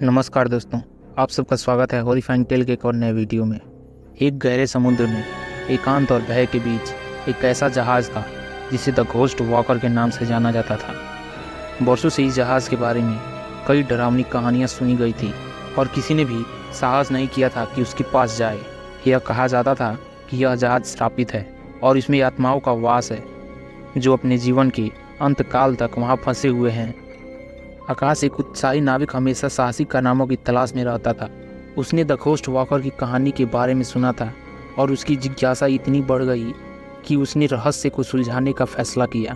नमस्कार दोस्तों, आप सबका स्वागत है हॉरिफाइंग टेल के एक और नए वीडियो में। एक गहरे समुद्र में एकांत और भय के बीच एक ऐसा जहाज़ था जिसे द घोस्ट वॉकर के नाम से जाना जाता था। वर्षों से इस जहाज़ के बारे में कई डरावनी कहानियाँ सुनी गई थी और किसी ने भी साहस नहीं किया था कि उसके पास जाए। यह कहा जाता था कि यह जहाज़ श्रापित है और इसमें आत्माओं का वास है जो अपने जीवन के अंत काल तक वहाँ फंसे हुए हैं। आकाश एक उत्साही नाविक हमेशा साहसी कारनामों की तलाश में रहता था। उसने द घोस्ट वॉकर की कहानी के बारे में सुना था और उसकी जिज्ञासा इतनी बढ़ गई कि उसने रहस्य को सुलझाने का फैसला किया।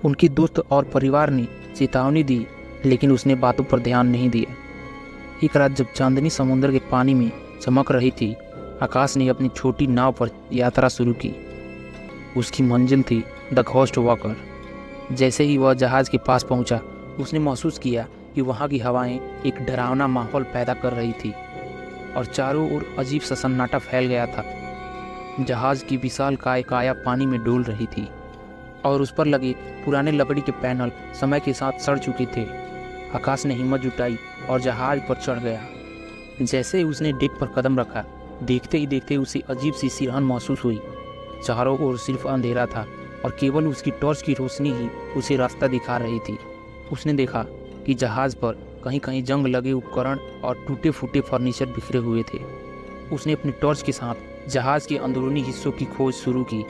उनके दोस्त और परिवार ने चेतावनी दी, लेकिन उसने बातों पर ध्यान नहीं दिया। एक रात जब चांदनी समुद्र के पानी में चमक रही थी, आकाश ने अपनी छोटी नाव पर यात्रा शुरू की। उसकी मंजिल थी द घोस्ट वॉकर। जैसे ही वह जहाज़ के पास पहुंचा, उसने महसूस किया कि वहाँ की हवाएं एक डरावना माहौल पैदा कर रही थी और चारों ओर अजीब सा सन्नाटा फैल गया था। जहाज़ की विशाल काया पानी में डोल रही थी और उस पर लगे पुराने लकड़ी के पैनल समय के साथ सड़ चुके थे। आकाश ने हिम्मत जुटाई और जहाज़ पर चढ़ गया। जैसे ही उसने डेक पर कदम रखा, देखते ही देखते उसे अजीब सी सिरहन महसूस हुई। चारों ओर सिर्फ अंधेरा था और केवल उसकी टॉर्च की रोशनी ही उसे रास्ता दिखा रही थी। उसने देखा कि जहाज़ पर कहीं कहीं जंग लगे उपकरण और टूटे फूटे फर्नीचर बिखरे हुए थे। उसने अपनी टॉर्च के साथ जहाज़ के अंदरूनी हिस्सों की खोज शुरू की।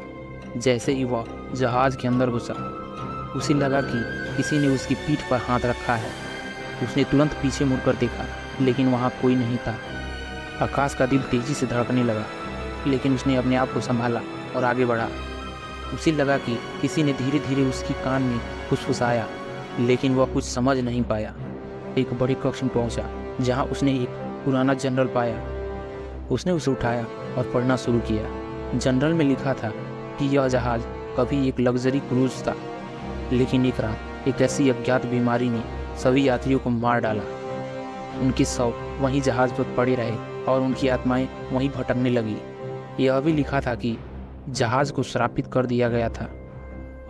जैसे ही वह जहाज़ के अंदर घुसा, उसे लगा कि किसी ने उसकी पीठ पर हाथ रखा है। उसने तुरंत पीछे मुड़कर देखा, लेकिन वहाँ कोई नहीं था। आकाश का दिल तेज़ी से धड़कने लगा, लेकिन उसने अपने आप को संभाला और आगे बढ़ा। उसे लगा कि किसी ने धीरे धीरे उसकी कान में फुसफुसाया, लेकिन वह कुछ समझ नहीं पाया। एक बड़े कक्ष में पहुंचा, जहां उसने एक पुराना जर्नल पाया। उसने उसे उठाया और पढ़ना शुरू किया। जर्नल में लिखा था कि यह जहाज़ कभी एक लग्जरी क्रूज था, लेकिन एक रात एक ऐसी अज्ञात बीमारी ने सभी यात्रियों को मार डाला। उनके शव वहीं जहाज़ पर पड़े रहे और उनकी आत्माएं वहीं भटकने लगी। यह भी लिखा था कि जहाज़ को श्रापित कर दिया गया था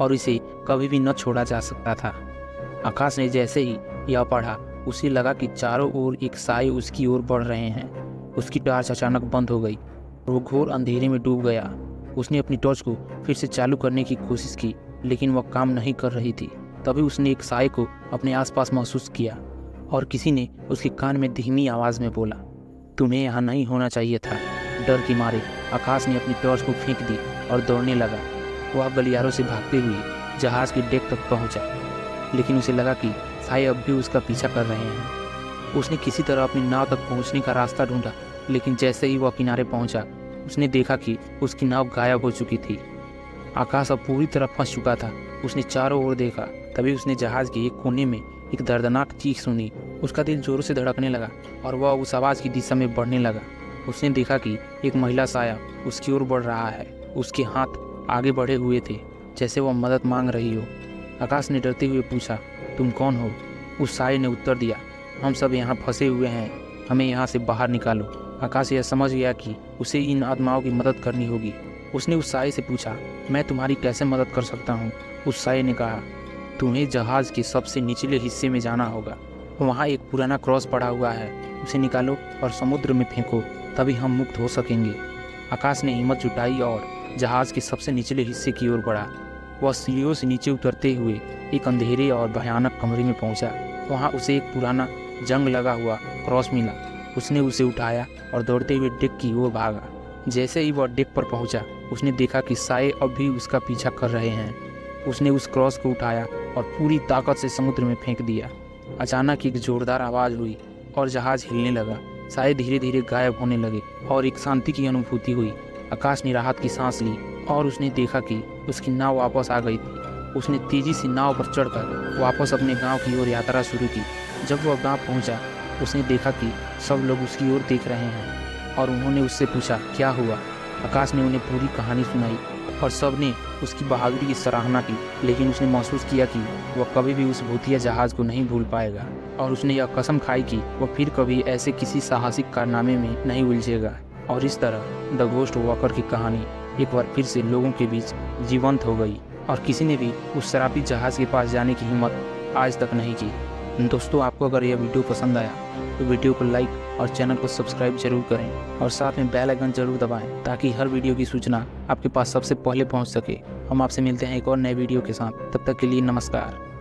और इसे कभी भी न छोड़ा जा सकता था। आकाश ने जैसे ही यह पढ़ा, उसे लगा कि चारों ओर एक साए उसकी ओर बढ़ रहे हैं। उसकी टॉर्च अचानक बंद हो गई और वो घोर अंधेरे में डूब गया। उसने अपनी टॉर्च को फिर से चालू करने की कोशिश की, लेकिन वह काम नहीं कर रही थी। तभी उसने एक साए को अपने आसपास महसूस किया और किसी ने उसके कान में धीमी आवाज़ में बोला, तुम्हें यहाँ नहीं होना चाहिए था। डर के मारे आकाश ने अपनी टॉर्च को फेंक दी और दौड़ने लगा। वह गलियारों से भागते हुए जहाज़ के डेक तक पहुँचा, लेकिन उसे लगा कि साए अब भी उसका पीछा कर रहे हैं। उसने किसी तरह अपनी नाव तक पहुंचने का रास्ता ढूंढा, लेकिन जैसे ही वह किनारे पहुंचा, उसने देखा कि उसकी नाव गायब हो चुकी थी। आकाश अब पूरी तरह फंस चुका था। उसने चारों ओर देखा, तभी उसने जहाज़ के एक कोने में एक दर्दनाक चीख सुनी। उसका दिल जोरों से धड़कने लगा और वह उस आवाज़ की दिशा में बढ़ने लगा। उसने देखा कि एक महिला साया उसकी ओर बढ़ रहा है। उसके हाथ आगे बढ़े हुए थे, जैसे वह मदद मांग रही हो। आकाश ने डरते हुए पूछा, तुम कौन हो? उस साए ने उत्तर दिया, हम सब यहाँ फंसे हुए हैं, हमें यहाँ से बाहर निकालो। आकाश यह समझ गया कि उसे इन आत्माओं की मदद करनी होगी। उसने उस साए से पूछा, मैं तुम्हारी कैसे मदद कर सकता हूँ? उस साए ने कहा, तुम्हें जहाज़ के सबसे निचले हिस्से में जाना होगा। वहाँ एक पुराना क्रॉस पड़ा हुआ है, उसे निकालो और समुद्र में फेंको, तभी हम मुक्त हो सकेंगे। आकाश ने हिम्मत जुटाई और जहाज़ के सबसे निचले हिस्से की ओर बढ़ा। वह सीढ़ियों से नीचे उतरते हुए एक अंधेरे और भयानक कमरे में पहुंचा। वहां उसे एक पुराना जंग लगा हुआ क्रॉस मिला। उसने उसे उठाया और दौड़ते हुए डेक की ओर भागा। जैसे ही वह डेक पर पहुंचा, उसने देखा कि साए अब भी उसका पीछा कर रहे हैं। उसने उस क्रॉस को उठाया और पूरी ताकत से समुद्र में फेंक दिया। अचानक एक जोरदार आवाज़ हुई और जहाज़ हिलने लगा। साए धीरे धीरे गायब होने लगे और एक शांति की अनुभूति हुई। आकाश ने राहत की सांस ली और उसने देखा कि उसकी नाव वापस आ गई थी। उसने तेजी से नाव पर चढ़कर वापस अपने गांव की ओर यात्रा शुरू की। जब वह गांव पहुंचा, उसने देखा कि सब लोग उसकी ओर देख रहे हैं और उन्होंने उससे पूछा, क्या हुआ? आकाश ने उन्हें पूरी कहानी सुनाई और सब ने उसकी बहादुरी की सराहना की, लेकिन उसने महसूस किया कि वह कभी भी उस भूतिया जहाज़ को नहीं भूल पाएगा और उसने यह कसम खाई कि वह फिर कभी ऐसे किसी साहसिक कारनामे में नहीं उलझेगा। और इस तरह द घोस्ट वॉकर की कहानी एक बार फिर से लोगों के बीच जीवंत हो गई और किसी ने भी उस शराबी जहाज़ के पास जाने की हिम्मत आज तक नहीं की। दोस्तों, आपको अगर यह वीडियो पसंद आया तो वीडियो को लाइक और चैनल को सब्सक्राइब जरूर करें और साथ में बेल आइकन जरूर दबाएं ताकि हर वीडियो की सूचना आपके पास सबसे पहले पहुंच सके। हम आपसे मिलते हैं एक और नए वीडियो के साथ, तब तक के लिए नमस्कार।